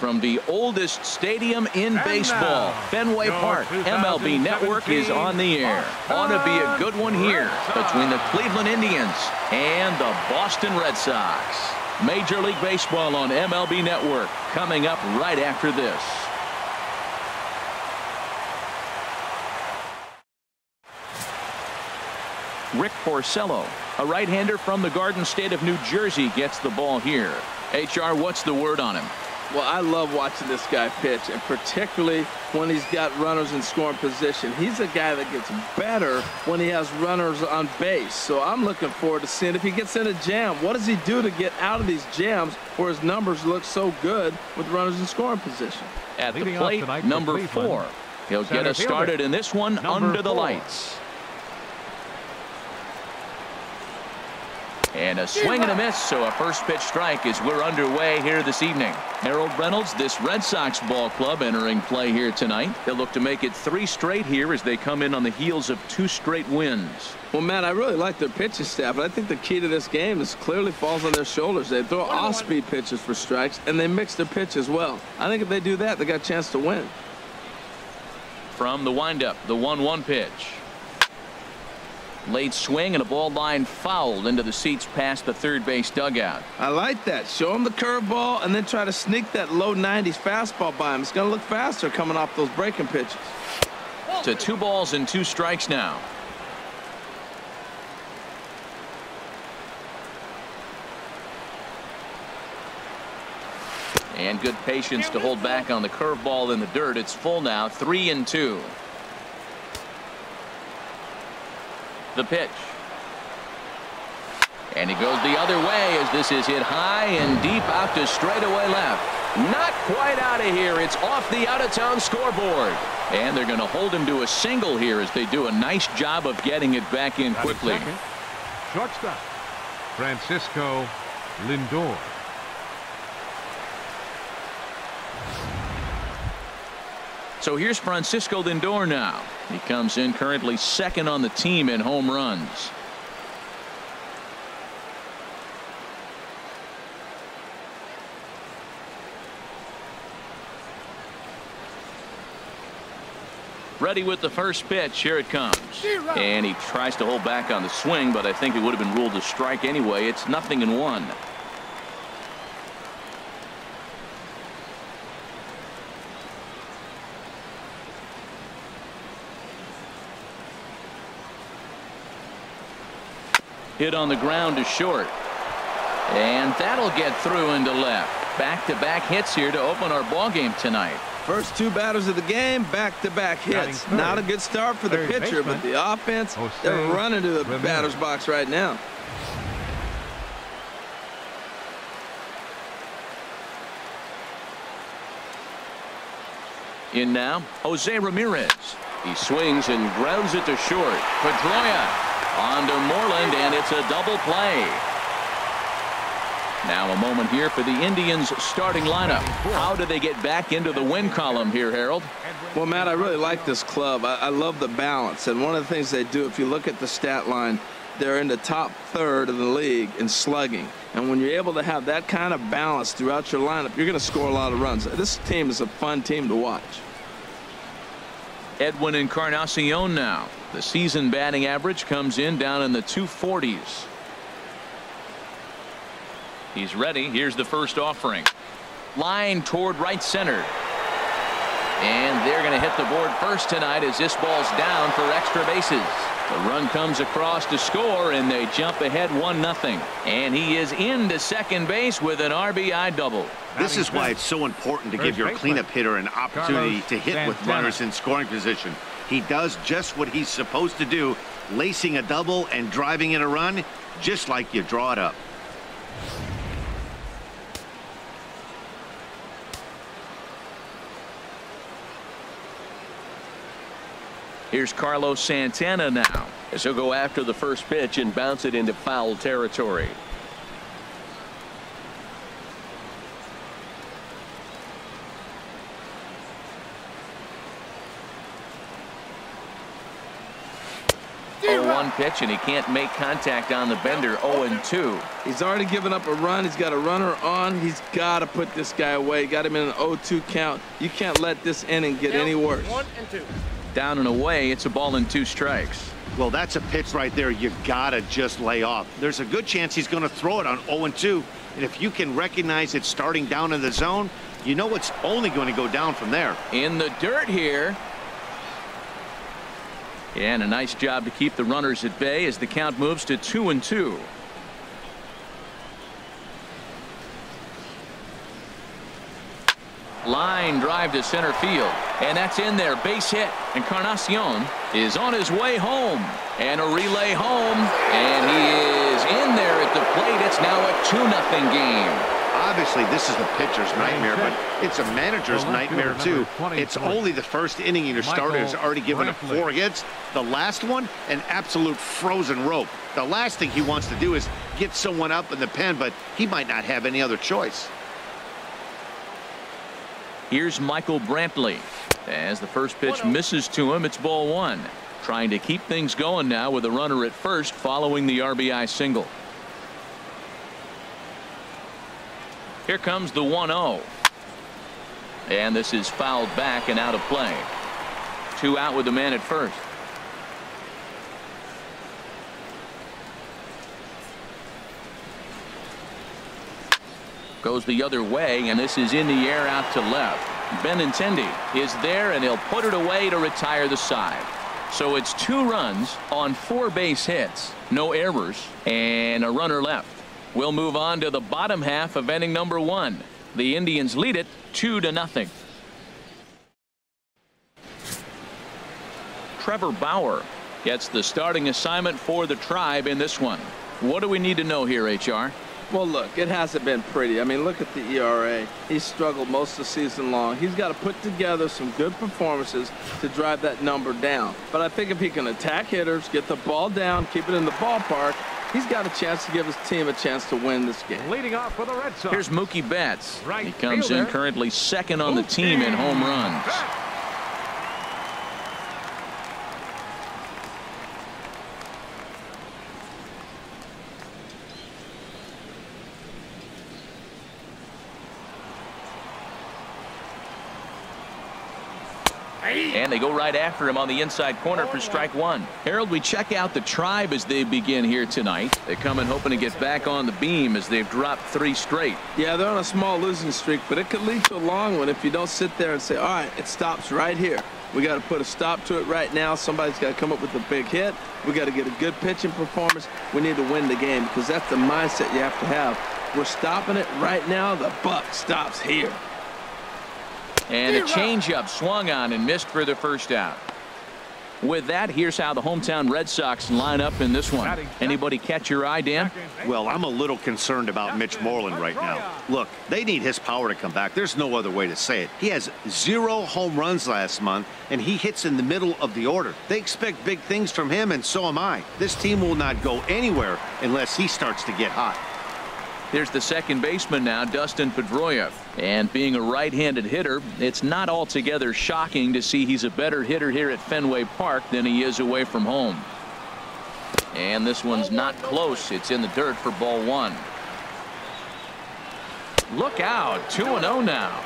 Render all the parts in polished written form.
from the oldest stadium in baseball, Fenway Park. MLB Network is on the air. Ought to be a good one here between the Cleveland Indians and the Boston Red Sox. Major League Baseball on MLB Network coming up right after this. Rick Porcello, a right-hander from the Garden State of New Jersey, gets the ball here. HR, what's the word on him? Well, I love watching this guy pitch, and particularly when he's got runners in scoring position. He's a guy that gets better when he has runners on base. So I'm looking forward to seeing if he gets in a jam. What does he do to get out of these jams where his numbers look so good with runners in scoring position? At the plate, number 4. He'll get us started in this one under the lights. And a swing and a miss, so a first pitch strike as we're underway here this evening. Harold Reynolds, this Red Sox ball club entering play here tonight. They'll look to make it 3 straight here as they come in on the heels of 2 straight wins. Well, Matt, I really like their pitching staff, but I think the key to this game is clearly falls on their shoulders. They throw off-speed pitches for strikes, and they mix their pitch as well. I think if they do that, they got a chance to win. From the windup, the 1-1 pitch. Late swing and a ball line fouled into the seats past the third base dugout. I like that. Show him the curveball and then try to sneak that low 90s fastball by him. It's going to look faster coming off those breaking pitches. To 2 balls and 2 strikes now. And good patience to hold back on the curveball in the dirt. It's full now, 3-2. The pitch. And he goes the other way as this is hit high and deep out to straightaway left. Not quite out of here. It's off the out-of-town scoreboard. And they're going to hold him to a single here as they do a nice job of getting it back in quickly. Shortstop, Francisco Lindor. So here's Francisco Lindor now. He comes in currently 2nd on the team in home runs. Ready with the first pitch. Here it comes. And he tries to hold back on the swing, but I think it would have been ruled a strike anyway. It's 0-1. Hit on the ground to short. And that'll get through into left. Back-to-back hits here to open our ball game tonight. First 2 batters of the game, back-to-back hits. Not a good start for the pitcher, but the offense, they're running to the batter's box right now. In now, Jose Ramirez. He swings and grounds it to short. Pedroia on to Moreland, and it's a double play. Now a moment here for the Indians starting lineup. How do they get back into the win column here, Harold? Well, Matt, I really like this club. I love the balance. And one of the things they do, if you look at the stat line, they're in the top 3rd of the league in slugging. And when you're able to have that kind of balance throughout your lineup, you're going to score a lot of runs. This team is a fun team to watch. Edwin Encarnacion now. The season batting average comes in down in the 240s. He's ready. Here's the first offering. Line toward right center. And they're going to hit the board first tonight as this ball's down for extra bases. The run comes across to score, and they jump ahead 1-0. And he is into second base with an RBI double. This is why it's so important to give your cleanup hitter an opportunity to hit with runners in scoring position. He does just what he's supposed to do, lacing a double and driving in a run, just like you draw it up. Here's Carlos Santana now as he'll go after the first pitch and bounce it into foul territory. 0-1 pitch, and he can't make contact on the bender. 0-2. He's already given up a run. He's got a runner on. He's got to put this guy away. Got him in an 0-2 count. You can't let this inning get any worse. 1-2. Down and away. It's a ball and 2 strikes. Well, that's a pitch right there you gotta just lay off. There's a good chance he's going to throw it on 0-2, and if you can recognize it starting down in the zone, you know it's only going to go down from there. In the dirt here. And a nice job to keep the runners at bay as the count moves to 2-2. Line drive to center field, and that's in there. Base hit. Encarnacion is on his way home, and a relay home, and he is in there at the plate. It's now a 2-0 game. Obviously, this is the pitcher's nightmare, but it's a manager's nightmare, too. It's only the first inning, and your starter has already given up 4 hits. The last one, an absolute frozen rope. The last thing he wants to do is get someone up in the pen, but he might not have any other choice. Here's Michael Brantley. As the first pitch misses to him, it's ball 1. Trying to keep things going now with a runner at first following the RBI single. Here comes the 1-0. And this is fouled back and out of play. 2 out with the man at first. Goes the other way, and this is in the air out to left. Benintendi is there, and he'll put it away to retire the side. So it's 2 runs on 4 base hits, no errors, and a runner left. We'll move on to the bottom half of inning number 1. The Indians lead it 2-0. Trevor Bauer gets the starting assignment for the Tribe in this one. What do we need to know here, HR? Well, look, it hasn't been pretty. I mean, look at the ERA. He's struggled most of the season long. He's got to put together some good performances to drive that number down. But I think if he can attack hitters, get the ball down, keep it in the ballpark, he's got a chance to give his team a chance to win this game. Leading off for the Red Sox. Here's Mookie Betts. Right he comes in currently second on the team in home runs. And they go right after him on the inside corner for strike 1. Harold, we check out the Tribe as they begin here tonight. They come in hoping to get back on the beam as they've dropped 3 straight. Yeah, they're on a small losing streak, but it could lead to a long one if you don't sit there and say, all right, it stops right here. We got to put a stop to it right now. Somebody's got to come up with a big hit. We got to get a good pitching performance. We need to win the game because that's the mindset you have to have. We're stopping it right now. The buck stops here. And a changeup swung on and missed for the first out. With that, here's how the hometown Red Sox line up in this one. Anybody catch your eye, Dan? Well, I'm a little concerned about Mitch Moreland right now. Look, they need his power to come back. There's no other way to say it. He has 0 home runs last month, and he hits in the middle of the order. They expect big things from him, and so am I. This team will not go anywhere unless he starts to get hot. There's the second baseman now, Dustin Pedroia. And being a right-handed hitter, it's not altogether shocking to see he's a better hitter here at Fenway Park than he is away from home. And this one's not close. It's in the dirt for ball 1. Look out, 2-0 now.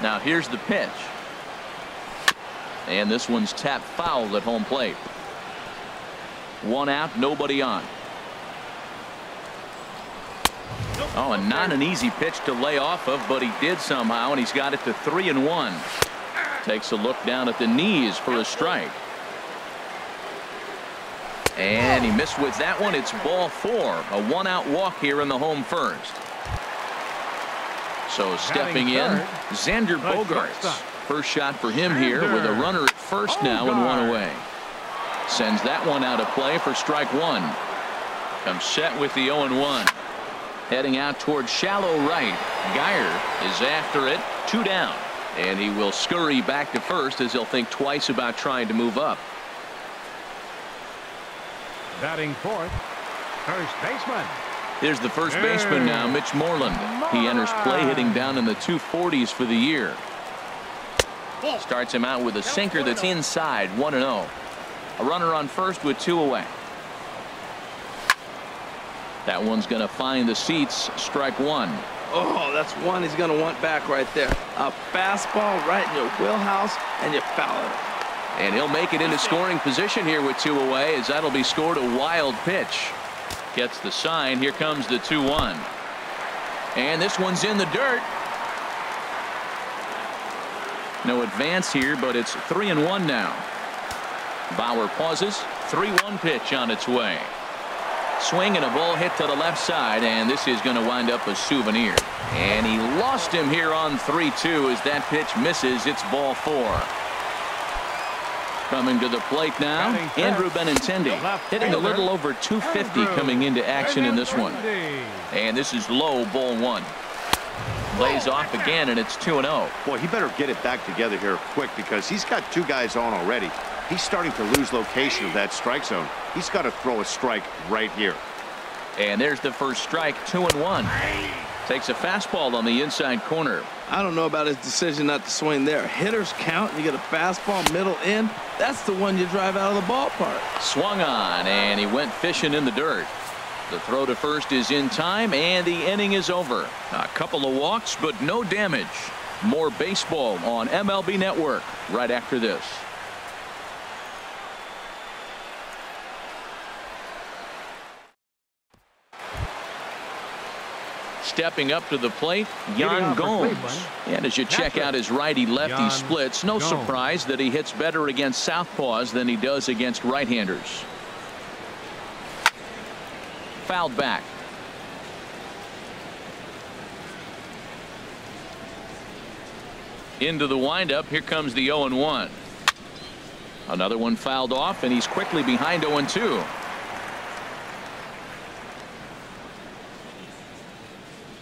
Now here's the pitch. And this one's tapped foul at home plate. 1 out, nobody on. Oh, and not an easy pitch to lay off of, but he did somehow, and he's got it to 3-1. Takes a look down at the knees for a strike. And he missed with that one. It's ball 4. A 1-out walk here in the home first. So stepping in, Xander Bogaerts. First shot for him here with a runner at first now and 1 away. Sends that one out of play for strike 1. Comes set with the 0-1. Heading out towards shallow right. Geyer is after it. 2 down. And he will scurry back to first as he'll think twice about trying to move up. Batting fourth, first baseman. Here's the first baseman now, Mitch Moreland. He enters play hitting down in the 240s for the year. Starts him out with a sinker that's inside, 1-0. A runner on first with 2 away. That one's going to find the seats. Strike 1. Oh, that's one he's going to want back right there. A fastball right in your wheelhouse, and you foul it. And he'll make it into scoring position here with 2 away, as that'll be scored. A wild pitch. Gets the sign. Here comes the 2-1. And this one's in the dirt. No advance here, but it's 3-1 now. Bauer pauses. 3-1 pitch on its way. Swing and a ball hit to the left side, and this is going to wind up a souvenir. And he lost him here on 3-2 as that pitch misses. It's ball 4. Coming to the plate now, Andrew Benintendi, hitting a little over 250 coming into action in this one. And this is low, ball 1. Lays off again, and it's 2-0. Boy, he better get it back together here quick, because he's got 2 guys on already. He's starting to lose location of that strike zone. He's got to throw a strike right here. And there's the first strike. 2-1. Takes a fastball on the inside corner. I don't know about his decision not to swing there. Hitters count. You get a fastball middle in. That's the one you drive out of the ballpark. Swung on, and he went fishing in the dirt. The throw to first is in time, and the inning is over. A couple of walks, but no damage. More baseball on MLB Network right after this. Stepping up to the plate, Yan Gomes. And as you check out his righty-lefty splits, no surprise that he hits better against southpaws than he does against right-handers. Fouled back. Into the windup. Here comes the 0-1. Another one fouled off, and he's quickly behind 0-2.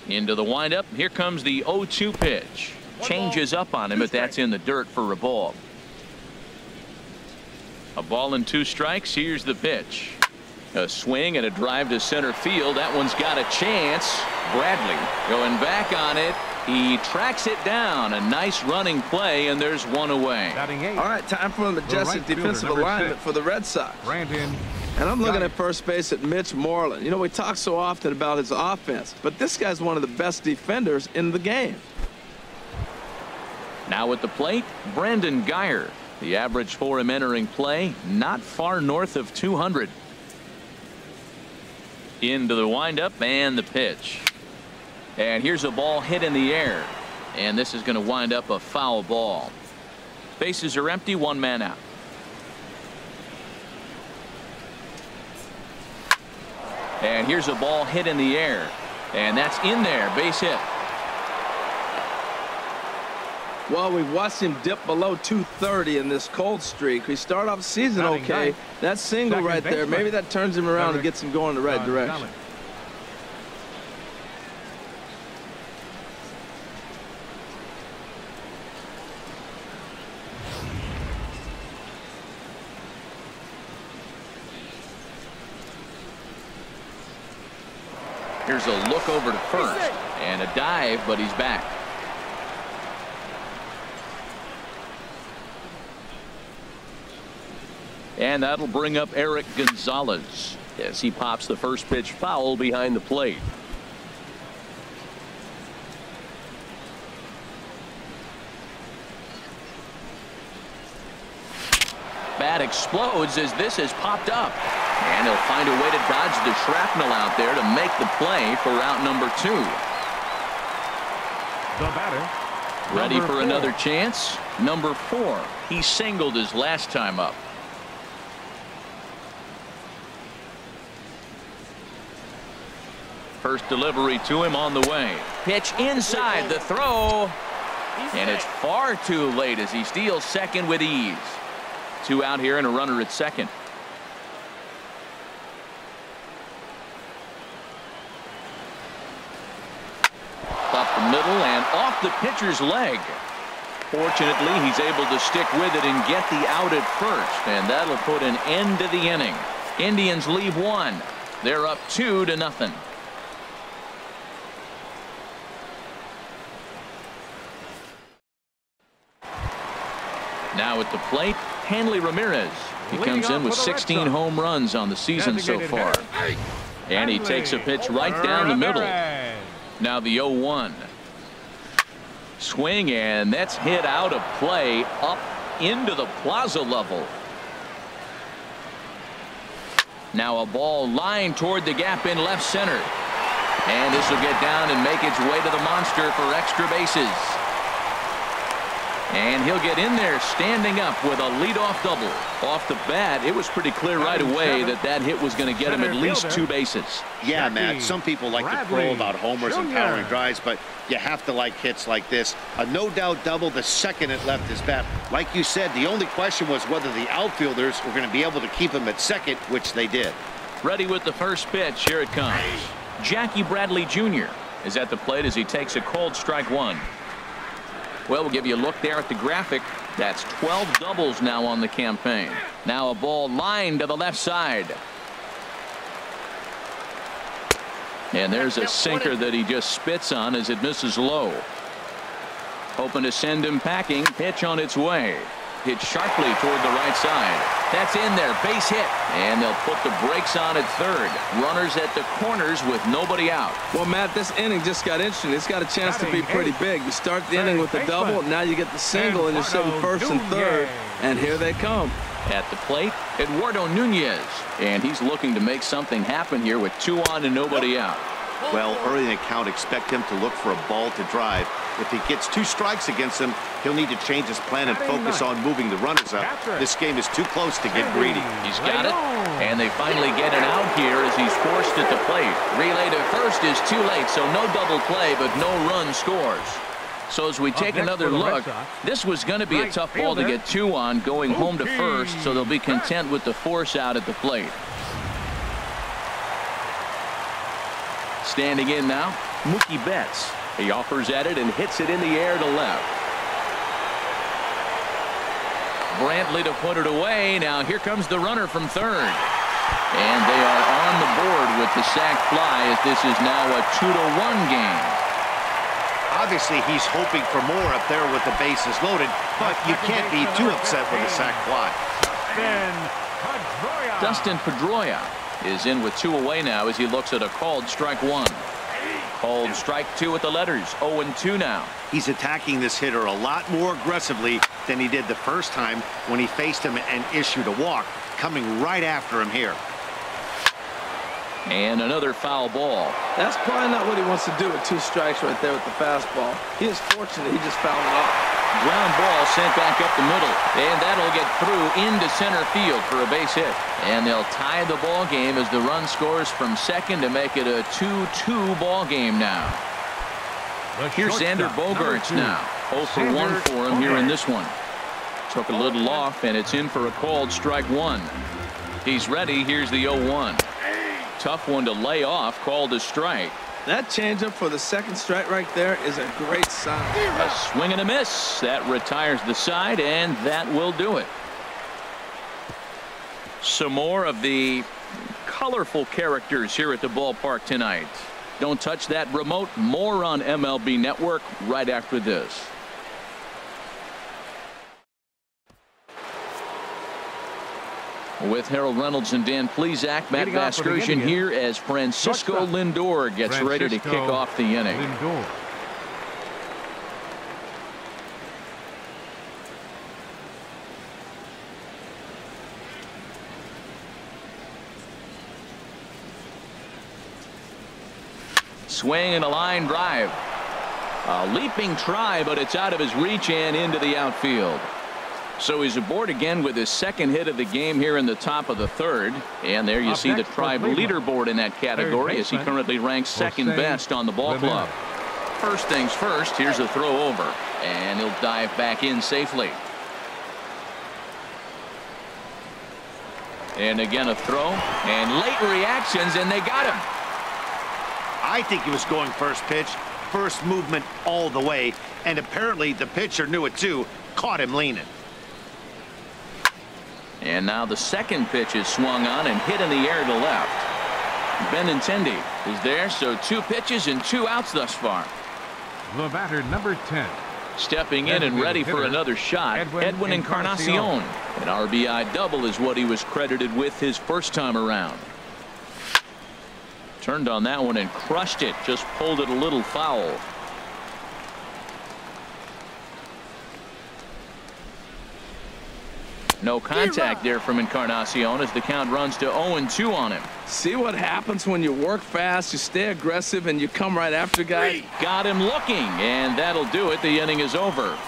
Into the windup. Here comes the 0-2 pitch. Changes up on him, but that's in the dirt for a ball. A ball and 2 strikes. Here's the pitch. A swing and a drive to center field. That one's got a chance. Bradley going back on it. He tracks it down. A nice running play, and there's 1 away. All right, time for a majestic defensive alignment for the Red Sox. And I'm looking at first base at Mitch Moreland. You know, we talk so often about his offense, but this guy's one of the best defenders in the game. Now at the plate, Brandon Guyer. The average for him entering play, not far north of 200. Into the windup and the pitch. And here's a ball hit in the air. And this is going to wind up a foul ball. Bases are empty, 1 man out. And here's a ball hit in the air. And that's in there. Base hit. Well, we've watched him dip below 230 in this cold streak. We start off the season okay. That single right there, maybe that turns him around and gets him going the right direction. Here's a look over to first and a dive, but he's back. And that'll bring up Eric Gonzalez as he pops the first pitch foul behind the plate. Bat explodes as this has popped up. And he'll find a way to dodge the shrapnel out there to make the play for out number 2. The batter. Ready for another chance. Number 4. He singled his last time up. First delivery to him on the way. Pitch inside the throw. And it's far too late as he steals second with ease. 2 out here and a runner at second. Up the middle and off the pitcher's leg. Fortunately, he's able to stick with it and get the out at first, and that'll put an end to the inning. Indians leave 1. They're up 2-0. Now at the plate, Hanley Ramirez. He comes in with 16 home runs on the season so far. And he takes a pitch right down the middle. Now the 0-1. Swing, and that's hit out of play up into the plaza level. Now a ball lined toward the gap in left center. And this will get down and make its way to the monster for extra bases. And he'll get in there standing up with a leadoff double. Off the bat, it was pretty clear right away that that hit was going to get him at least 2 bases. Yeah, Matt, some people like to crow about homers and powering drives, but you have to like hits like this. A no-doubt double the second it left his bat. Like you said, the only question was whether the outfielders were going to be able to keep him at second, which they did. Ready with the first pitch. Here it comes. Jackie Bradley Jr. is at the plate as he takes a called strike 1. Well, we'll give you a look there at the graphic. That's 12 doubles now on the campaign. Now a ball lined to the left side. And there's a sinker that he just spits on as it misses low. Hoping to send him packing. Pitch on its way. Hit sharply toward the right side. That's in there. Base hit. And they'll put the brakes on at third. Runners at the corners with nobody out. Well, Matt, this inning just got interesting. It's got a chance to be pretty big. You start the inning with the double. Now you get the single, and you're sitting first and third. And here they come. At the plate, Eduardo Nunez. And he's looking to make something happen here with 2 on and nobody out. Well, early in the count, expect him to look for a ball to drive. If he gets 2 strikes against him, he'll need to change his plan and focus on moving the runners up. This game is too close to get greedy. He's got it, and they finally get it out here as he's forced at the plate. Relay to first is too late, so no double play, but no run scores. So as we take another look, this was going to be a tough ball to get 2 on going home to first, so they'll be content with the force out at the plate. Standing in now, Mookie Betts. He offers at it and hits it in the air to left. Brantley to put it away. Now here comes the runner from third. And they are on the board with the sac fly as this is now a 2-1 game. Obviously, he's hoping for more up there with the bases loaded, but you can't be too upset with a sac fly. Dustin Pedroia is in with 2 away now as he looks at a called strike 1. Called strike 2 with the letters. 0-2 now. He's attacking this hitter a lot more aggressively than he did the first time when he faced him and issued a walk, coming right after him here. And another foul ball. That's probably not what he wants to do with 2 strikes right there with the fastball. He is fortunate he just fouled it off. Ground ball sent back up the middle, and that'll get through into center field for a base hit. And they'll tie the ball game as the run scores from second to make it a 2-2 ball game now. Here's Xander Bogaerts now. 0 for 1 for him here in this one. Took a little off, and it's in for a called strike 1. He's ready. Here's the 0-1. Tough one to lay off, called a strike. That changeup for the second strike right there is a great sign. A swing and a miss. That retires the side, and that will do it. Some more of the colorful characters here at the ballpark tonight. Don't touch that remote. More on MLB Network right after this. With Harold Reynolds and Dan Plesac, Matt Vasgersian here as Francisco Lindor gets ready to kick off the inning. Swing and a line drive. A leaping try, but it's out of his reach and into the outfield. So he's aboard again with his second hit of the game here in the top of the third. And there you see the Tribe leaderboard in that category as he currently ranks second best on the ball club. First things first, here's a throw over. And he'll dive back in safely. And again a throw. And late reactions, and they got him. I think he was going first pitch. First movement all the way. And apparently the pitcher knew it too. Caught him leaning. And now the second pitch is swung on and hit in the air to left. Benintendi is there, so 2 pitches and 2 outs thus far. The batter, number 10. Stepping in and ready for another shot, Edwin Encarnacion. An RBI double is what he was credited with his first time around. Turned on that one and crushed it. Just pulled it a little foul. No contact there from Encarnacion as the count runs to 0-2 on him. See what happens when you work fast, you stay aggressive, and you come right after guys? Got him looking, and that'll do it. The inning is over.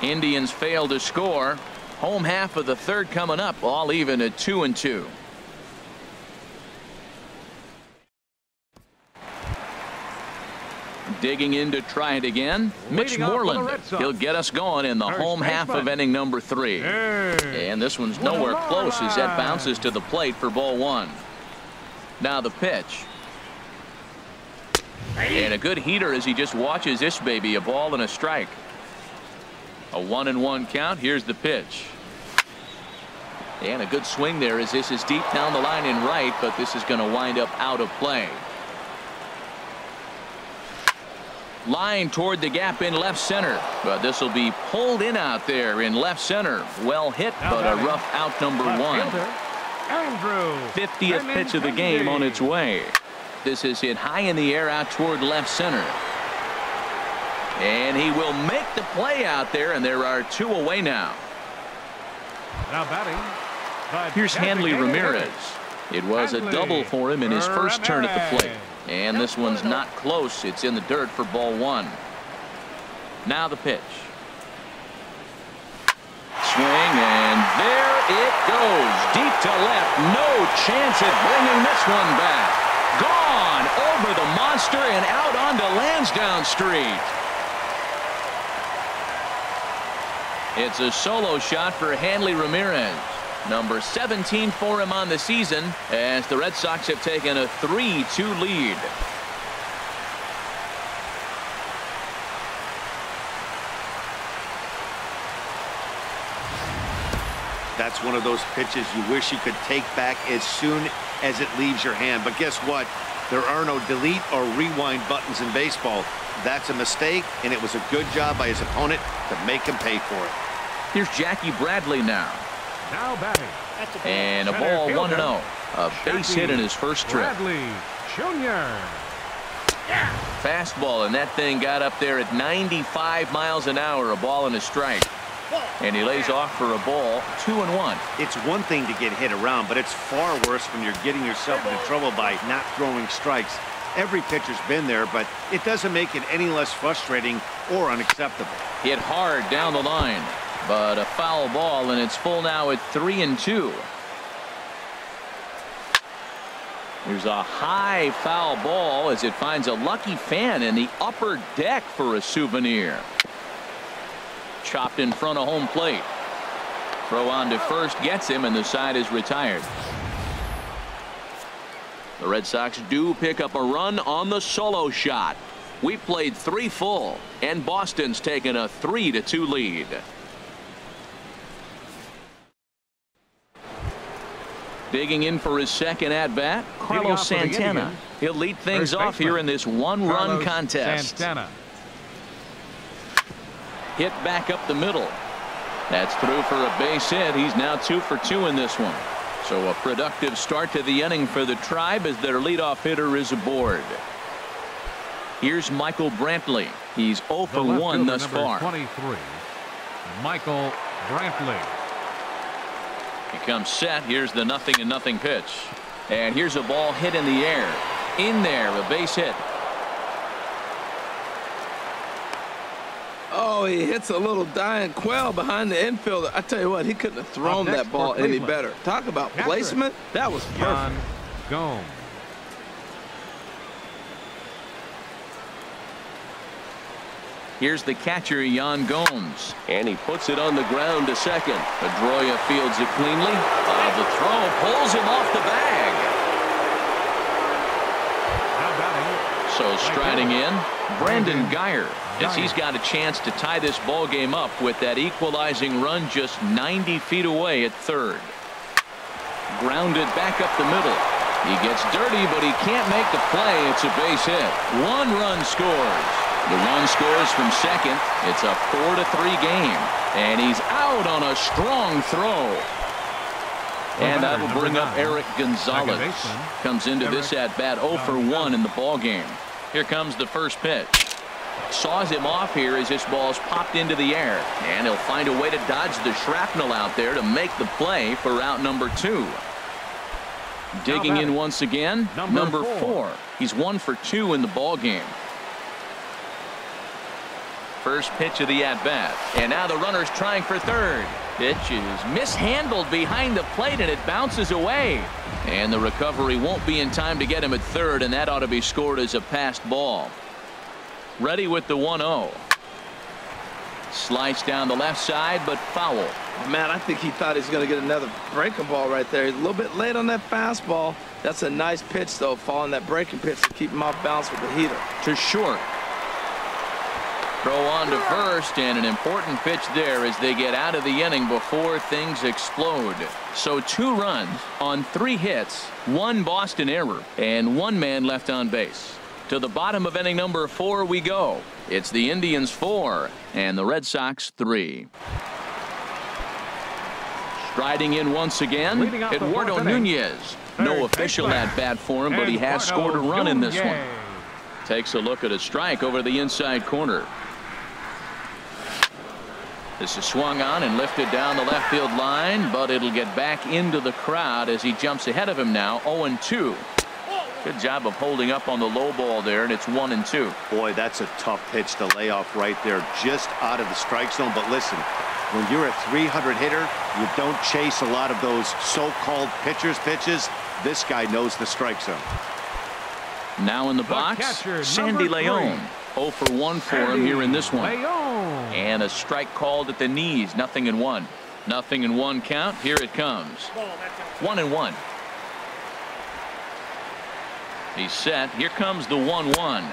Indians fail to score. Home half of the third coming up, all even at 2-2. Digging in to try it again, Mitch Moreland. He'll get us going in the home half of inning number 3. And this one's nowhere close as that bounces to the plate for ball 1. Now the pitch. And a good heater as he just watches this baby, a ball and a strike. A 1-1 count. Here's the pitch. And a good swing there as this is deep down the line in right, but this is going to wind up out of play. Line toward the gap in left center, but this will be pulled in out there in left center. Well hit, but a rough out number 1. 50th pitch of the game on its way. This is hit high in the air out toward left center. And he will make the play out there, and there are 2 away now. Now batting. Here's Hanley Ramirez. It was a double for him in his first turn at the plate. And this one's not close. It's in the dirt for ball 1. Now the pitch. Swing, and there it goes. Deep to left. No chance at bringing this one back. Gone over the monster and out onto Lansdowne Street. It's a solo shot for Hanley Ramirez. Number 17 for him on the season as the Red Sox have taken a 3-2 lead. That's one of those pitches you wish you could take back as soon as it leaves your hand. But guess what? There are no delete or rewind buttons in baseball. That's a mistake, and it was a good job by his opponent to make him pay for it. Here's Jackie Bradley now. Now batting. And a ball 1-0. A base hit in his first trip. Bradley Jr. Fastball, and that thing got up there at 95 miles an hour. A ball and a strike. And he lays off for a ball. 2-1. It's one thing to get hit around, but it's far worse when you're getting yourself into trouble by not throwing strikes. Every pitcher's been there, but it doesn't make it any less frustrating or unacceptable. Hit hard down the line. But a foul ball, and it's full now at 3-2. There's a high foul ball as it finds a lucky fan in the upper deck for a souvenir. Chopped in front of home plate. Throw on to first gets him, and the side is retired. The Red Sox do pick up a run on the solo shot. We played 3 full, and Boston's taken a 3-2 lead. Digging in for his second at-bat, Carlos Santana. He'll lead things off here in this one-run contest. Santana. Hit back up the middle. That's through for a base hit. He's now 2 for 2 in this one. So a productive start to the inning for the Tribe as their leadoff hitter is aboard. Here's Michael Brantley. He's 0 for 1 thus far. 23. Michael Brantley. He comes set. Here's the 0-0 pitch. And here's a ball hit in the air. In there, a base hit. Oh, he hits a little dying quail behind the infielder. I tell you what, he couldn't have thrown that ball any better. Talk about placement. That was perfect. Gomes. Here's the catcher, Yan Gomes, and he puts it on the ground to second. Pedroia fields it cleanly. The throw pulls him off the bag. So striding in, Brandon Geyer, as he's got a chance to tie this ball game up with that equalizing run just 90 feet away at third. Grounded back up the middle. He gets dirty, but he can't make the play. It's a base hit. 1 run scores. The run scores from second. It's a 4-3 game. And he's out on a strong throw. And that will bring up Eric Gonzalez. Comes into this at-bat 0 for 1 in the ball game. Here comes the first pitch. Saws him off here as this ball's popped into the air. And he'll find a way to dodge the shrapnel out there to make the play for out number 2. Digging in once again, number 4. He's 1 for 2 in the ball game. First pitch of the at-bat. And now the runner's trying for third. Pitch is mishandled behind the plate, and it bounces away. And the recovery won't be in time to get him at third, and that ought to be scored as a passed ball. Ready with the 1-0. Slice down the left side, but foul. Man, I think he thought he was going to get another breaking ball right there. He's a little bit late on that fastball. That's a nice pitch, though, following that breaking pitch to keep him off balance with the heater. To short. Throw on to first, and an important pitch there as they get out of the inning before things explode. So 2 runs on 3 hits, 1 Boston error, and 1 man left on base. To the bottom of inning number 4 we go. It's the Indians 4 and the Red Sox 3. Striding in once again, Eduardo Nunez. No official at-bat for him, but he has scored a run in this one. Takes a look at a strike over the inside corner. This is swung on and lifted down the left field line, but it'll get back into the crowd as he jumps ahead of him now. 0-2. Good job of holding up on the low ball there, and it's 1-2. Boy, that's a tough pitch to lay off right there, just out of the strike zone. But listen, when you're a 300 hitter, you don't chase a lot of those so-called pitcher's pitches. This guy knows the strike zone. Now in the box, Sandy Leon. 0 for 1 for him here in this one. And a strike called at the knees. 0-1. 0-1 count. Here it comes. 1-1. He's set. Here comes the 1-1.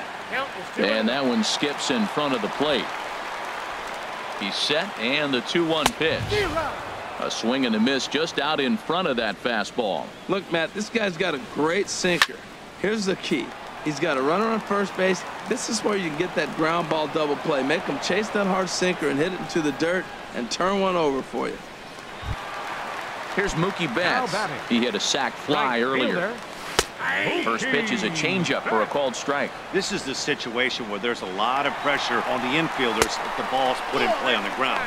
And that one skips in front of the plate. He's set, and the 2-1 pitch. A swing and a miss just out in front of that fastball. Look, Matt, this guy's got a great sinker. Here's the key. He's got a runner on first base. This is where you can get that ground ball double play. Make him chase that hard sinker and hit it into the dirt and turn one over for you. Here's Mookie Betts. He hit a sac fly earlier. First pitch is a changeup for a called strike. This is the situation where there's a lot of pressure on the infielders if the ball's put in play on the ground.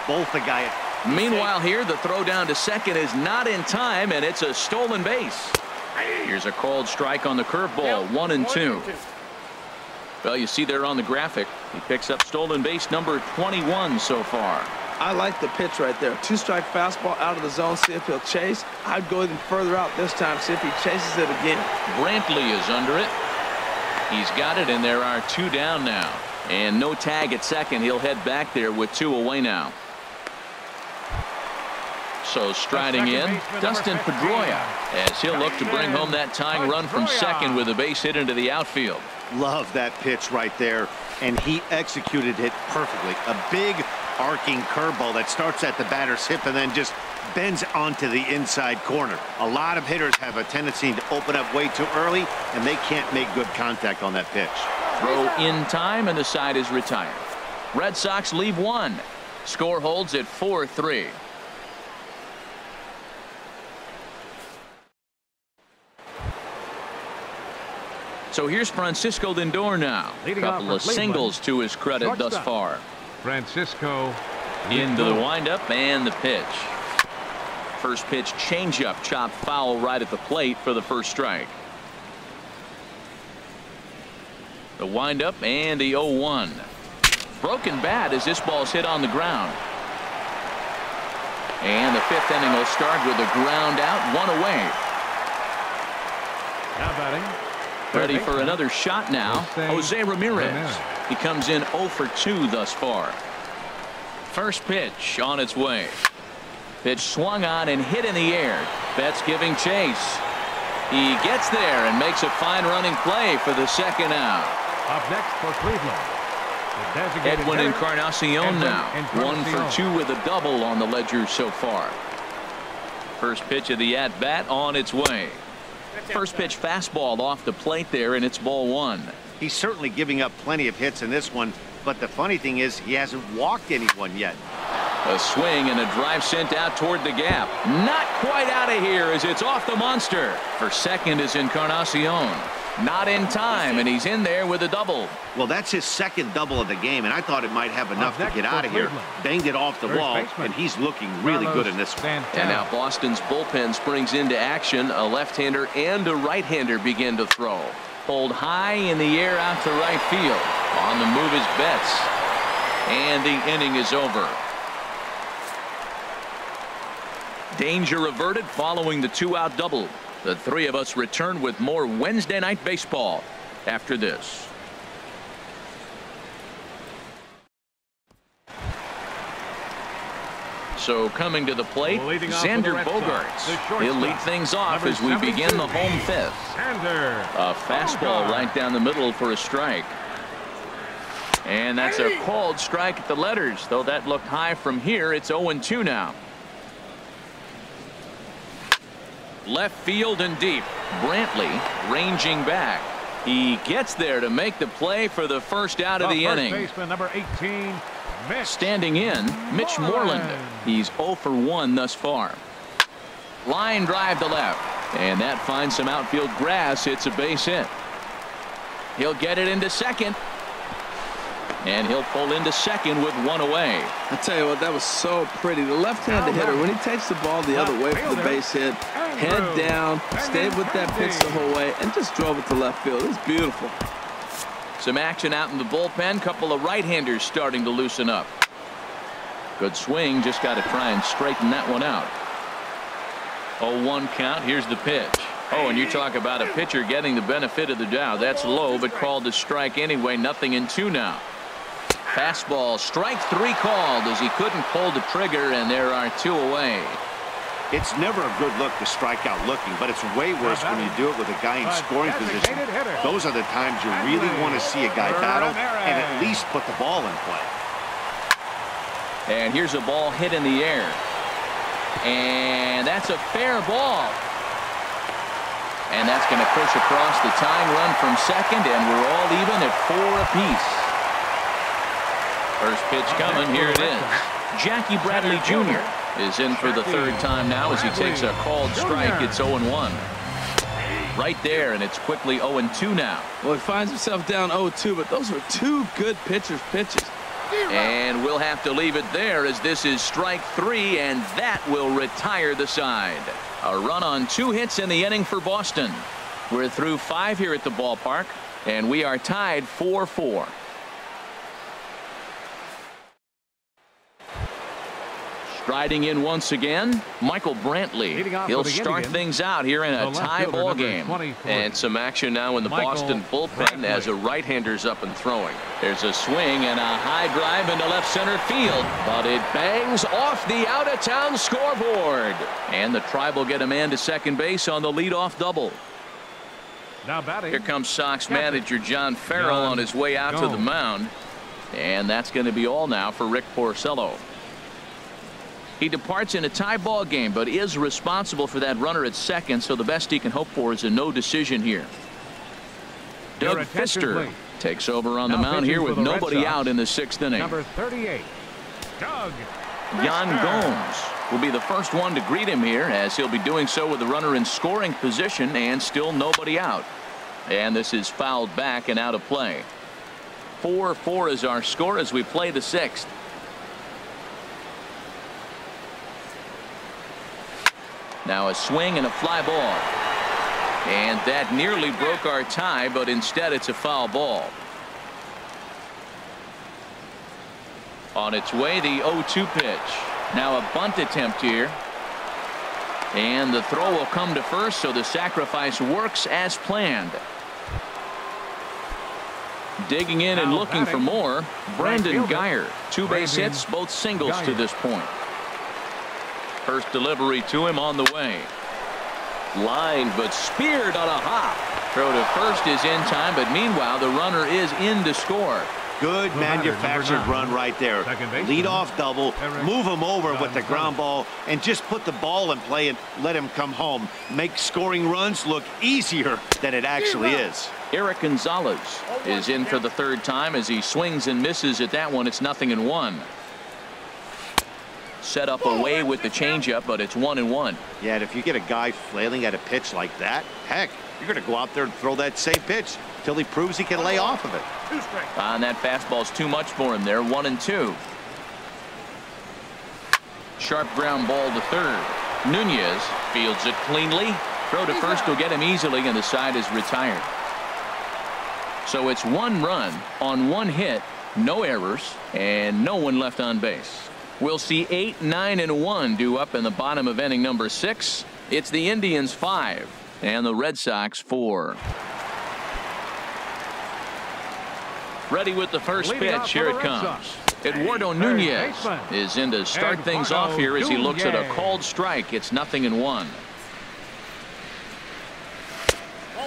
Both the guy. Meanwhile here, the throw down to second is not in time, and it's a stolen base. Here's a called strike on the curveball. 1-2. Well, you see there on the graphic, he picks up stolen base number 21 so far. I like the pitch right there. 2-strike fastball out of the zone. See if he'll chase. I'd go even further out this time. See if he chases it again. Brantley is under it. He's got it, and there are 2 down now. And no tag at second. He'll head back there with 2 away now. So striding in, Dustin Pedroia, as he'll look to bring home that tying run from second with a base hit into the outfield. Love that pitch right there, and he executed it perfectly. A big arcing curveball that starts at the batter's hip and then just bends onto the inside corner. A lot of hitters have a tendency to open up way too early, and they can't make good contact on that pitch. Throw in time, and the side is retired. Red Sox leave 1. Score holds at 4-3. So here's Francisco Lindor now. A couple of singles to his credit thus far. Francisco into the windup and the pitch. First pitch changeup, chopped foul right at the plate for the first strike. The windup and the 0-1. Broken bat as this ball's hit on the ground. And the 5th inning will start with a ground out, 1 away. Now batting. Ready for another shot now. Jose Ramirez. He comes in 0 for 2 thus far. First pitch on its way. Pitch swung on and hit in the air. Betts giving chase. He gets there and makes a fine running play for the second out. Up next for Cleveland, Edwin Encarnacion now. 1 for 2 with a double on the ledger so far. First pitch of the at-bat on its way. First pitch fastball off the plate there, and it's ball 1. He's certainly giving up plenty of hits in this one, but the funny thing is he hasn't walked anyone yet. A swing and a drive sent out toward the gap. Not quite out of here as it's off the monster. For second is Encarnacion. Not in time, and he's in there with a double. Well, that's his second double of the game, and I thought it might have enough to get out of here. Banged it off the wall, and he's looking really good in this one. And now Boston's bullpen springs into action. A left-hander and a right-hander begin to throw. Pulled high in the air out to right field. On the move is Betts. And the inning is over. Danger averted following the 2-out double. The three of us return with more Wednesday Night Baseball after this. So coming to the plate, Xander Bogaerts. He'll lead things off as we begin the home fifth. A fastball right down the middle for a strike. And that's a called strike at the letters, though that looked high from here. It's 0-2 now. Left field and deep. Brantley ranging back. He gets there to make the play for the first out of the inning. Baseman, number 18, Mitch. Standing in, Mitch Moreland. He's 0 for 1 thus far. Line drive to left. And that finds some outfield grass. It's a base hit. He'll get it into second. And he'll pull into second with one away. I tell you what, that was so pretty. The left-handed hitter, when he takes the ball the other way for the base hit, head down, stayed with that pitch the whole way, and just drove it to left field. It's beautiful. Some action out in the bullpen. Couple of right-handers starting to loosen up. Good swing. Just got to try and straighten that one out. 0-1 count. Here's the pitch. Oh, and you talk about a pitcher getting the benefit of the doubt. That's low, but called a strike anyway. 0-2 now. Fastball, strike 3 called as he couldn't pull the trigger, and there are 2 away. It's never a good look to strike out looking, but it's way worse when you do it with a guy in scoring position. Those are the times you really want to see a guy battle and at least put the ball in play. And here's a ball hit in the air. And that's a fair ball. And that's going to push across the tying run from second, and we're all even at 4 apiece. First pitch coming. Here it is. Jackie Bradley Jr. is in for the 3rd time now as he takes a called strike. It's 0-1. Right there, and it's quickly 0-2 now. Well, he finds himself down 0-2, but those were 2 good pitchers' pitches. And we'll have to leave it there as this is strike 3, and that will retire the side. A run on 2 hits in the inning for Boston. We're through 5 here at the ballpark, and we are tied 4-4. Striding in once again, Michael Brantley. He'll start things out here in a tie ball game. And some action now in the Boston bullpen as a right-hander's up and throwing. There's a swing and a high drive into left center field, but it bangs off the out-of-town scoreboard. And the Tribe will get a man to second base on the leadoff double. Now batting. Here comes Sox manager John Farrell on his way out to the mound. And that's going to be all now for Rick Porcello. He departs in a tie ball game, but is responsible for that runner at second, so the best he can hope for is a no decision here. Doug Fister takes over on the mound here with nobody out in the 6th inning. Number 38, Doug Yan Gomes will be the first one to greet him here, as he'll be doing so with the runner in scoring position and still nobody out. And this is fouled back and out of play. 4-4 is our score as we play the 6th. Now a swing and a fly ball. And that nearly broke our tie, but instead it's a foul ball. On its way, the 0-2 pitch. Now a bunt attempt here. And the throw will come to first, so the sacrifice works as planned. Digging in and looking for more, Brandon Guyer. 2 base hits, both singles to this point. First delivery to him on the way. Line, but speared on a hop. Throw to first is in time, but meanwhile the runner is in to score. Good manufactured run right there. Lead off double, move him over with the ground ball, and just put the ball in play and let him come home. Make scoring runs look easier than it actually is. Eric Gonzalez is in for the third time as he swings and misses at that one. It's 0-1. Set up away with the changeup, but it's 1-1. Yeah, and if you get a guy flailing at a pitch like that, heck, you're going to go out there and throw that same pitch till he proves he can lay off of it. And that fastball's too much for him there. 1-2. Sharp ground ball to third. Nunez fields it cleanly. Throw to first will get him easily, and the side is retired. So it's 1 run on 1 hit, no errors, and no one left on base. We'll see 8, 9, and 1 due up in the bottom of inning number 6. It's the Indians 5 and the Red Sox 4. Ready with the first pitch. Here it comes. Eduardo Nunez is in to start things off here as he looks at a called strike. It's 0-1.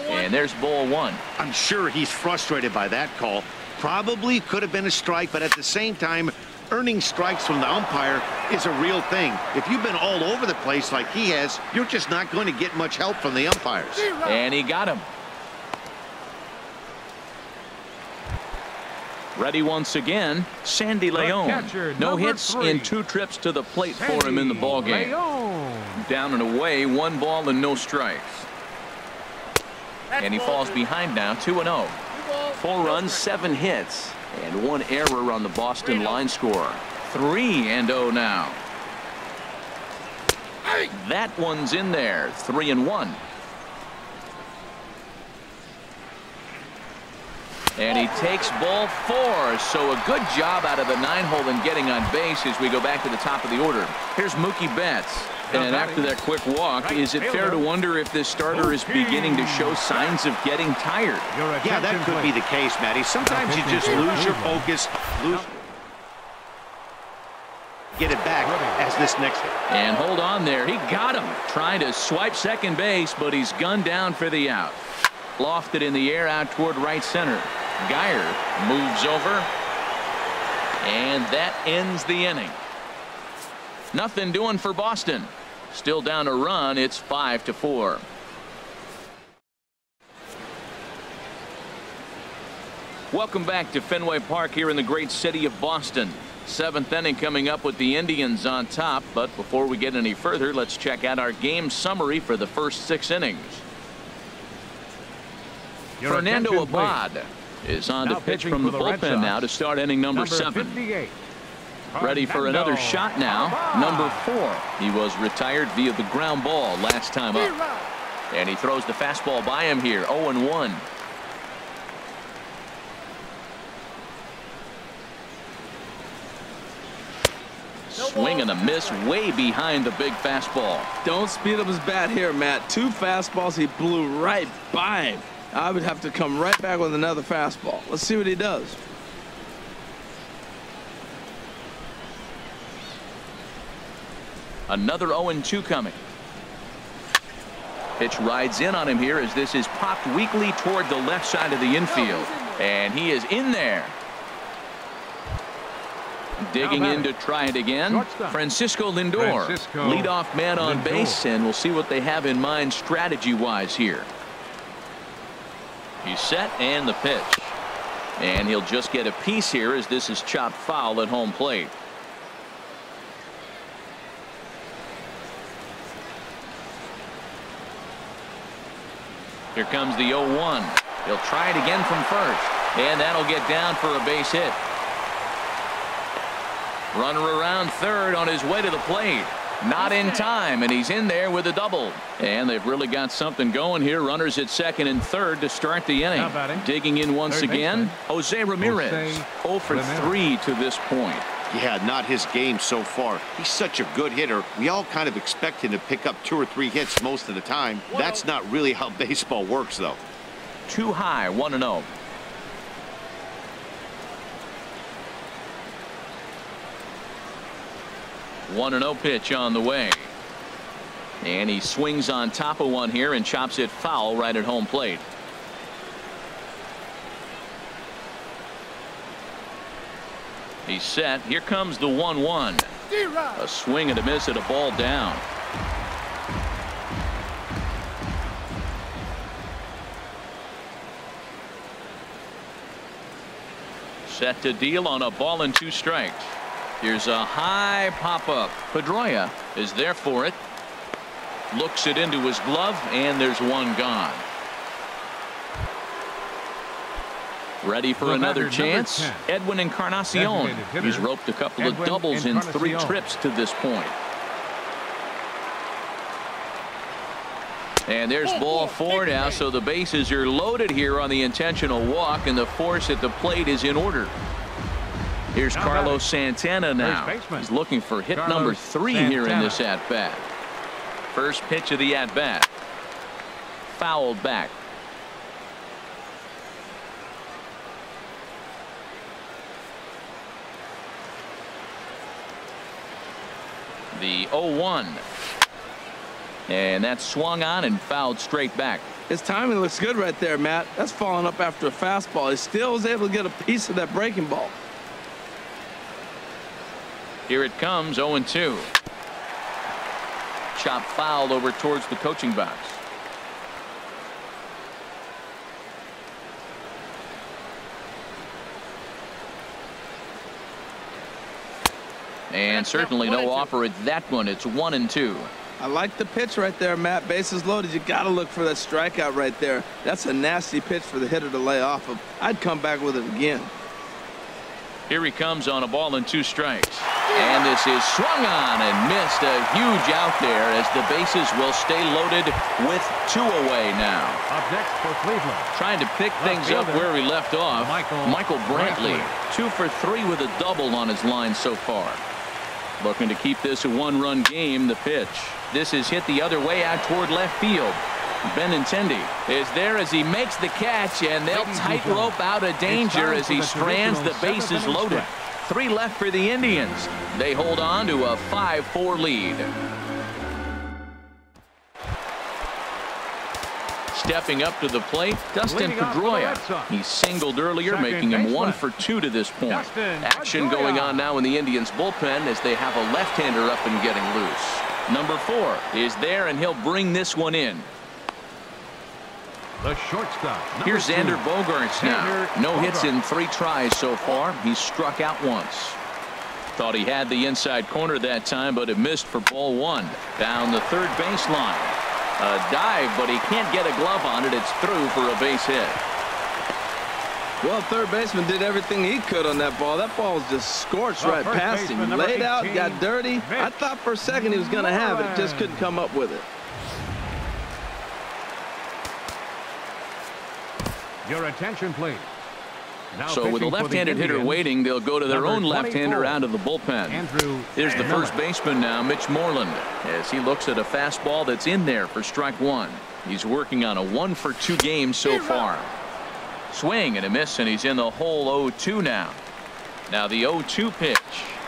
And there's ball 1. I'm sure he's frustrated by that call. Probably could have been a strike, but at the same time, earning strikes from the umpire is a real thing. If you've been all over the place like he has, you're just not going to get much help from the umpires. And he got him. Ready once again, Sandy Leon. No hits in 2 trips to the plate for him in the ballgame. Down and away, 1 ball and no strikes. And he falls behind now, 2-0. 4 runs, 7 hits, and 1 error on the Boston line score. 3-0 now. That one's in there, 3-1. And he takes ball 4. So a good job out of the 9-hole in getting on base as we go back to the top of the order. Here's Mookie Betts. And after that quick walk, is it fair to wonder if this starter is beginning to show signs of getting tired? Yeah, that could be the case, Matty. Sometimes you just lose your focus. Get it back as this next hit. And hold on there. He got him. Trying to swipe second base, but he's gunned down for the out. Lofted in the air out toward right center. Geyer moves over. And that ends the inning. Nothing doing for Boston. Still down a run. It's 5-4. Welcome back to Fenway Park here in the great city of Boston. 7th inning coming up with the Indians on top. But before we get any further, let's check out our game summary for the first 6 innings. Fernando Abad is on to pitch from the bullpen now to start inning number 7. Ready for another shot now. Number 4. He was retired via the ground ball last time up. And he throws the fastball by him here. 0-1. Swing and a miss way behind the big fastball. Don't speed up his bat here, Matt. 2 fastballs he blew right by him. I would have to come right back with another fastball. Let's see what he does. Another 0-2 coming. Pitch rides in on him here as this is popped weakly toward the left side of the infield. And he is in there. Digging in to try it again. Francisco Lindor, leadoff man on base, and we'll see what they have in mind strategy-wise here. He's set and the pitch. And he'll just get a piece here as this is chopped foul at home plate. Here comes the 0-1. He'll try it again from first. And that'll get down for a base hit. Runner around third on his way to the plate. Not in time, and he's in there with a double. And they've really got something going here. Runners at second and third to start the inning. Digging in once again, Jose Ramirez. 0 for 3 to this point. Yeah, not his game so far. He's such a good hitter. We all kind of expect him to pick up 2 or 3 hits most of the time. That's not really how baseball works, though. Too high, 1-0. One 1-0 pitch on the way. And he swings on top of one here and chops it foul right at home plate. He's set. Here comes the 1-1. A swing and a miss at a ball down. Set to deal on a ball and 2 strikes. Here's a high pop-up. Pedroia is there for it. Looks it into his glove, and there's 1 gone. Ready for another chance. Edwin Encarnacion. He's roped a couple of doubles in 3 trips to this point. And there's ball 4 now, so the bases are loaded here on the intentional walk, and the force at the plate is in order. Here's Carlos Santana now. He's looking for hit number 3 here in this at-bat. First pitch of the at-bat. Fouled back. The 0-1. And that's swung on and fouled straight back. His timing looks good right there, Matt. That's falling up after a fastball. He still was able to get a piece of that breaking ball. Here it comes, 0-2. Chop fouled over towards the coaching box. And certainly no offer at that one. It's 1-2. I like the pitch right there, Matt. Bases loaded. You got to look for that strikeout right there. That's a nasty pitch for the hitter to lay off of. I'd come back with it again. Here he comes on a ball and 2 strikes. And this is swung on and missed. A huge out there as the bases will stay loaded with 2 away now. Up next for Cleveland. Trying to pick things up where he left off. Michael Brantley. 2 for 3 with a double on his line so far. Looking to keep this a 1-run game. The pitch. This is hit the other way out toward left field. Benintendi is there as he makes the catch, and they'll tightrope out of danger as he strands the bases loaded. 3 left for the Indians. They hold on to a 5-4 lead. Stepping up to the plate, Dustin Pedroia. He singled earlier, making him 1 for 2 to this point. Action going on now in the Indians bullpen as they have a left-hander up and getting loose. Number 4 is there, and he'll bring this one in. The shortstop. Here's Xander Bogaerts now. No hits in 3 tries so far. He's struck out once. Thought he had the inside corner that time, but it missed for ball 1. Down the third baseline. A dive, but he can't get a glove on it. It's through for a base hit. Well, third baseman did everything he could on that ball. That ball was just scorched right past him. Laid out, got dirty. I thought for a second he was going to have it. Just couldn't come up with it. Your attention, please. So with a left-handed hitter waiting, they'll go to their own left-hander out of the bullpen. Here's the first baseman now, Mitch Moreland, as he looks at a fastball that's in there for strike 1. He's working on a 1 for 2 game so far. Swing and a miss, and he's in the hole 0-2 now. Now the 0-2 pitch.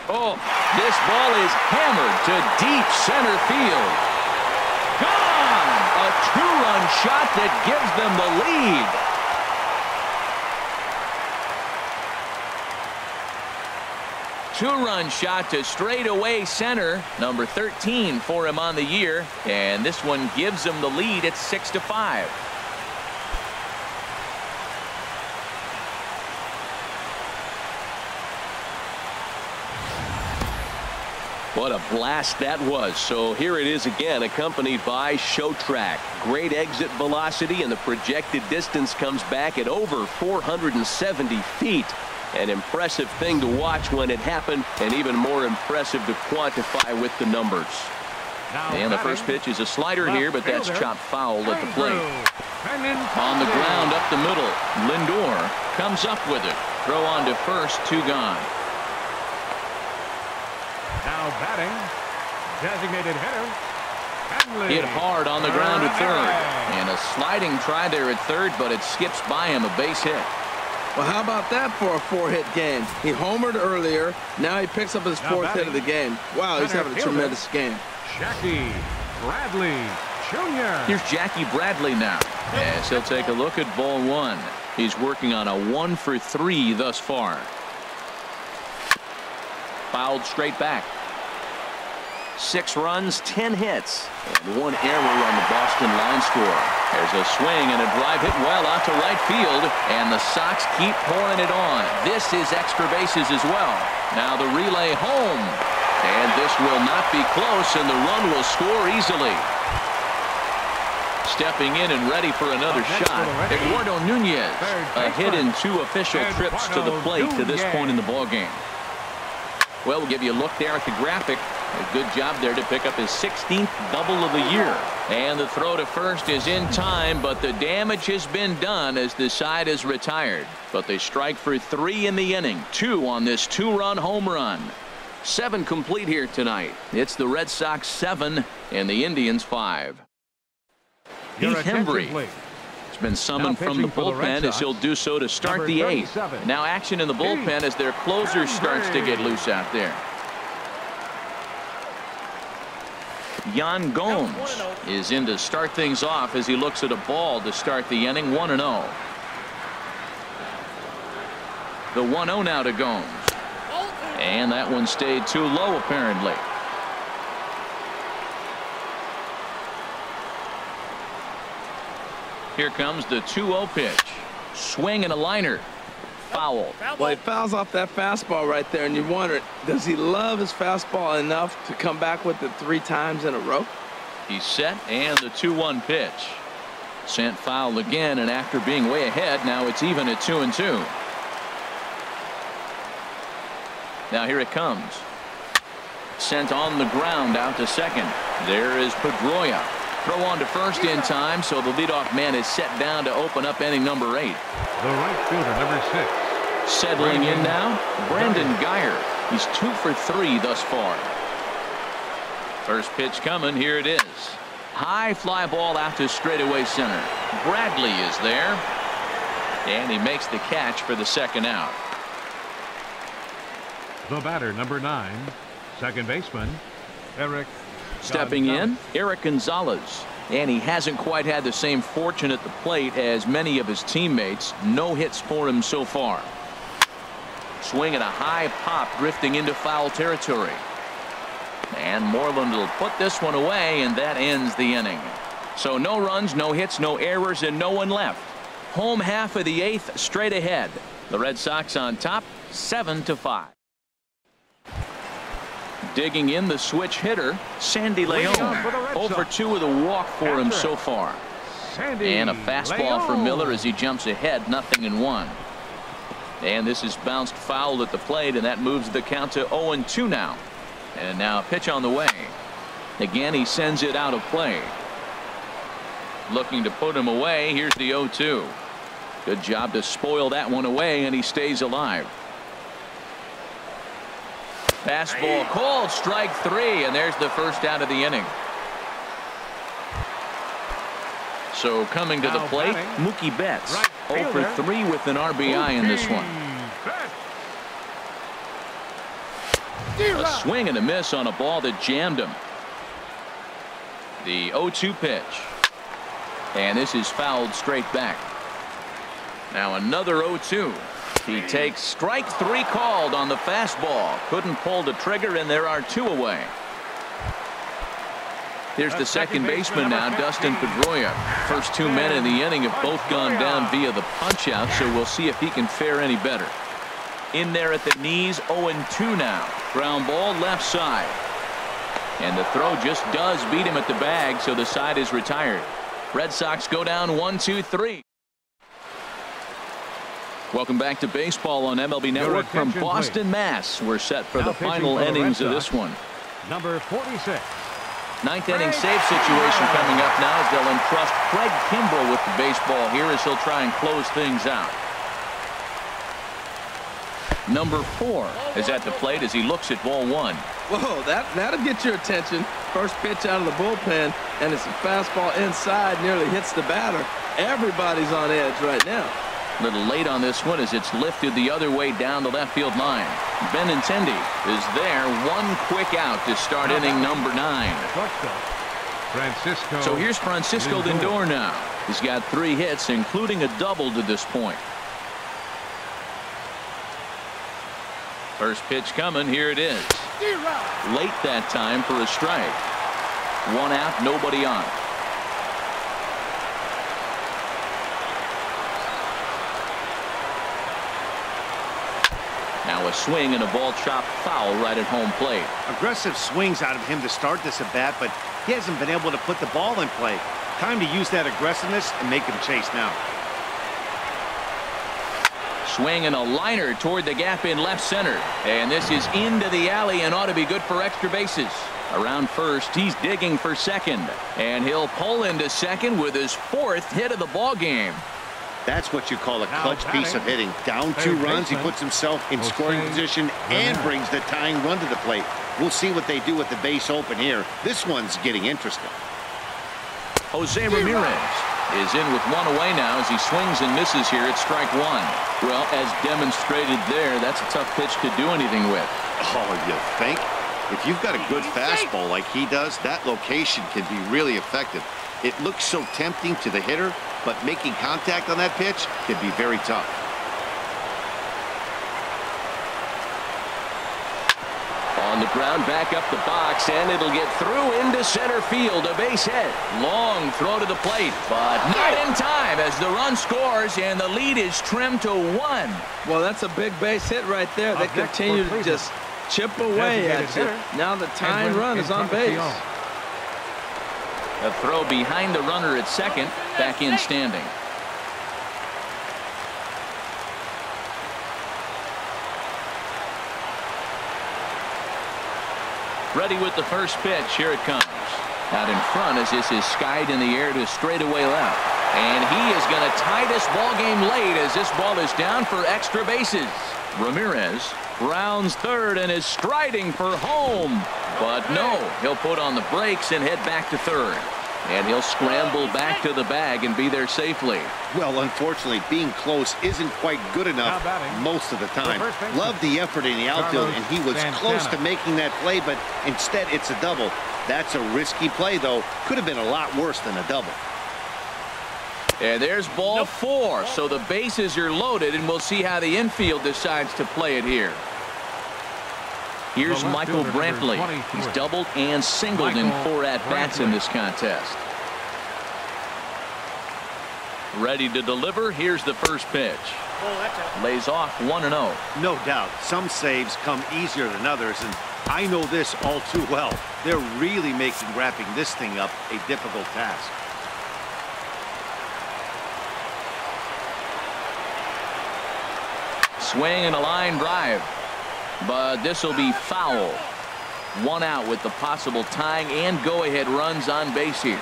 Oh, this ball is hammered to deep center field. Gone! A 2-run shot that gives them the lead. 2-run shot to straightaway center. Number 13 for him on the year, and this one gives him the lead at 6-5. What a blast that was. So here it is again, accompanied by Show Track. Great exit velocity, and the projected distance comes back at over 470 feet. An impressive thing to watch when it happened, and even more impressive to quantify with the numbers. And the first pitch is a slider here, but that's chopped foul at the plate. On the ground up the middle, Lindor comes up with it. Throw on to first, 2 gone. Now batting, designated hitter, Henley. Hit hard on the ground at third. And a sliding try there at third, but it skips by him, a base hit. Well, how about that for a 4-hit game? He homered earlier. Now he picks up his 4th hit of the game. Wow, he's having a tremendous game. Jackie Bradley Jr. Here's Jackie Bradley now, as he'll take a look at ball 1. He's working on a 1 for 3 thus far. Fouled straight back. 6 runs, 10 hits, and 1 error on the Boston line score. There's a swing and a drive hit well out to right field, and the Sox keep pouring it on. This is extra bases as well. Now the relay home, and this will not be close, and the run will score easily. Stepping in and ready for another shot, Eduardo Nunez. A hit in 2 official trips to the plate to this point in the ballgame. Well, we'll give you a look there at the graphic. A good job there to pick up his 16th double of the year. And the throw to first is in time, but the damage has been done as the side is retired. But they strike for 3 in the inning. 2 on this 2-run home run. 7 complete here tonight. It's the Red Sox 7 and the Indians 5. Heath Hembree has been summoned from the bullpen as he'll do so to start the 8th. Now action in the bullpen as their closer starts to get loose out there. Yan Gomes is in to start things off as he looks at a ball to start the inning. 1-0. The 1-0 now to Gomes. And that one stayed too low apparently. Here comes the 2-0 pitch. Swing and a liner. Foul. Well, he fouls off that fastball right there, and you wonder, does he love his fastball enough to come back with it 3 times in a row? He's set, and the 2-1 pitch. Sent foul again, and after being way ahead, now it's even at 2-2. Now here it comes. Sent on the ground out to second. There is Pedroia. Throw on to first in time, so the leadoff man is set down to open up inning number 8. The right fielder, number 6. Settling in now, Brandon Guyer. He's 2 for 3 thus far. First pitch coming. Here it is. High fly ball out to straightaway center. Bradley is there, and he makes the catch for the second out. The batter, number 9, second baseman, Eric. Stepping in, Eric Gonzalez. And he hasn't quite had the same fortune at the plate as many of his teammates. No hits for him so far. Swing and a high pop drifting into foul territory. And Moreland will put this one away, and that ends the inning. So no runs, no hits, no errors, and no one left. Home half of the 8th straight ahead. The Red Sox on top 7-5. Digging in the switch hitter, Sandy Leon. 0 for 2 with a walk for him so far. And a fastball for Miller as he jumps ahead, 0-1. And this is bounced foul at the plate, and that moves the count to 0-2 now. And now a pitch on the way. Again, he sends it out of play. Looking to put him away. Here's the 0-2. Good job to spoil that one away, and he stays alive. Fastball called, strike 3, and there's the first out of the inning. So coming to the plate, Mookie Betts. 0 for 3 with an RBI in this one. A swing and a miss on a ball that jammed him. The 0-2 pitch. And this is fouled straight back. Now another 0-2. He takes strike 3 called on the fastball. Couldn't pull the trigger, and there are 2 away. Here's the second baseman now, Dustin Pedroia. First 2 men in the inning have both gone down via the punch out, so we'll see if he can fare any better. In there at the knees, 0-2 now. Ground ball left side. And the throw just does beat him at the bag, so the side is retired. Red Sox go down 1-2-3. Welcome back to baseball on MLB Network from Boston, Mass. We're set for the final innings of this one. Number 46. 9th inning save situation coming up now as they'll entrust Craig Kimbrell with the baseball here as he'll try and close things out. Number 4 is at the plate as he looks at ball 1. Whoa, that'll get your attention. First pitch out of the bullpen, and it's a fastball inside, nearly hits the batter. Everybody's on edge right now. A little late on this one as it's lifted the other way down the left field line. Benintendi is there. One quick out to start inning number 9. So here's Francisco Lindor now. He's got 3 hits, including a double to this point. First pitch coming. Here it is. Late that time for a strike. 1 out, nobody on. Now a swing and a ball chopped foul right at home plate. Aggressive swings out of him to start this at bat, but he hasn't been able to put the ball in play. Time to use that aggressiveness and make him chase now. Swing and a liner toward the gap in left center. And this is into the alley and ought to be good for extra bases. Around first, he's digging for second. And he'll pull into second with his 4th hit of the ball game. That's what you call a clutch piece of hitting. Down 2 runs, he puts himself in scoring position and brings the tying run to the plate. We'll see what they do with the base open here. This one's getting interesting. Jose Ramirez is in with 1 away now as he swings and misses here at strike 1. Well, as demonstrated there, that's a tough pitch to do anything with. Oh, you think? If you've got a good fastball like he does, that location can be really effective. It looks so tempting to the hitter, but making contact on that pitch can be very tough. On the ground, back up the box, and it'll get through into center field. A base hit. Long throw to the plate, but not in time as the run scores, and the lead is trimmed to 1. Well, that's a big base hit right there. They continue to just chip away at you. Now the tying run is on base. A throw behind the runner at second. Back in standing. Ready with the first pitch. Here it comes. Out in front as this is skied in the air to straightaway left. And he is going to tie this ball game late as this ball is down for extra bases. Ramirez rounds third and is striding for home. But no, he'll put on the brakes and head back to third. And he'll scramble back to the bag and be there safely. Well, unfortunately, being close isn't quite good enough most of the time. Loved the effort in the outfield, and he was close to making that play, but instead it's a double. That's a risky play, though. Could have been a lot worse than a double. And there's ball 4, so the bases are loaded, and we'll see how the infield decides to play it here. Here's Michael Brantley. He's doubled and singled in 4 at-bats in this contest. Ready to deliver. Here's the first pitch. Lays off 1-0. No doubt. Some saves come easier than others, and I know this all too well. They're really making wrapping this thing up a difficult task. Swing and a line drive. But this will be foul. 1 out with the possible tying and go-ahead runs on base here.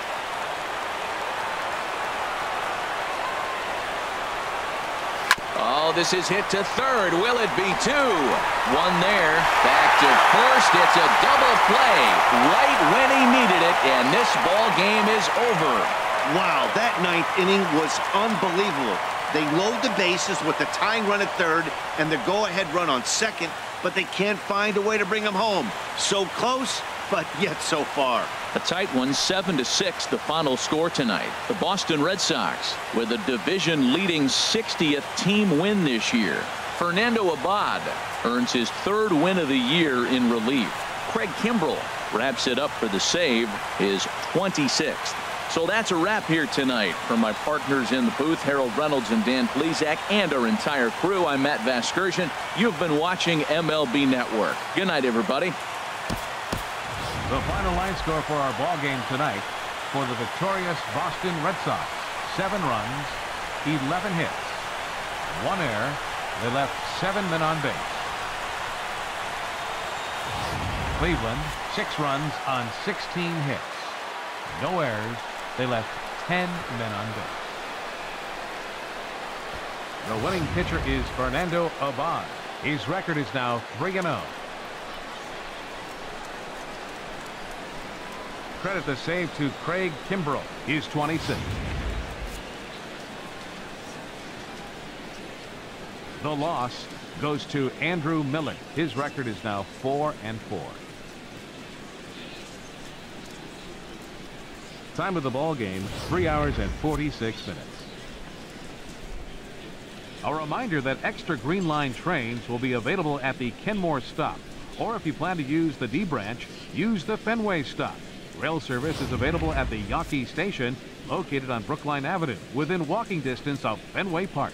Oh, this is hit to third. Will it be 2? 1 there. Back to first. It's a double play right when he needed it, and this ball game is over. Wow, that 9th inning was unbelievable. They load the bases with the tying run at third and the go-ahead run on second, but they can't find a way to bring them home. So close, but yet so far. A tight one, 7-6, the final score tonight. The Boston Red Sox with a division-leading 60th team win this year. Fernando Abad earns his 3rd win of the year in relief. Craig Kimbrell wraps it up for the save, his 26th. So that's a wrap here tonight. From my partners in the booth, Harold Reynolds and Dan Plesac, and our entire crew, I'm Matt Vasgersian. You've been watching MLB Network. Good night, everybody. The final line score for our ball game tonight for the victorious Boston Red Sox: 7 runs, 11 hits, 1 error. They left 7 men on base. Cleveland, 6 runs on 16 hits, no errors. They left 10 men on base. The winning pitcher is Fernando Abad. His record is now 3-0. Credit the save to Craig Kimbrell. He's 26. The loss goes to Andrew Miller. His record is now 4-4. Time of the ball game, 3 hours and 46 minutes. A reminder that extra Green Line trains will be available at the Kenmore stop Or if you plan to use the D branch, use the Fenway stop. Rail service is available at the Yawkey Station, located on Brookline Avenue, within walking distance of Fenway Park.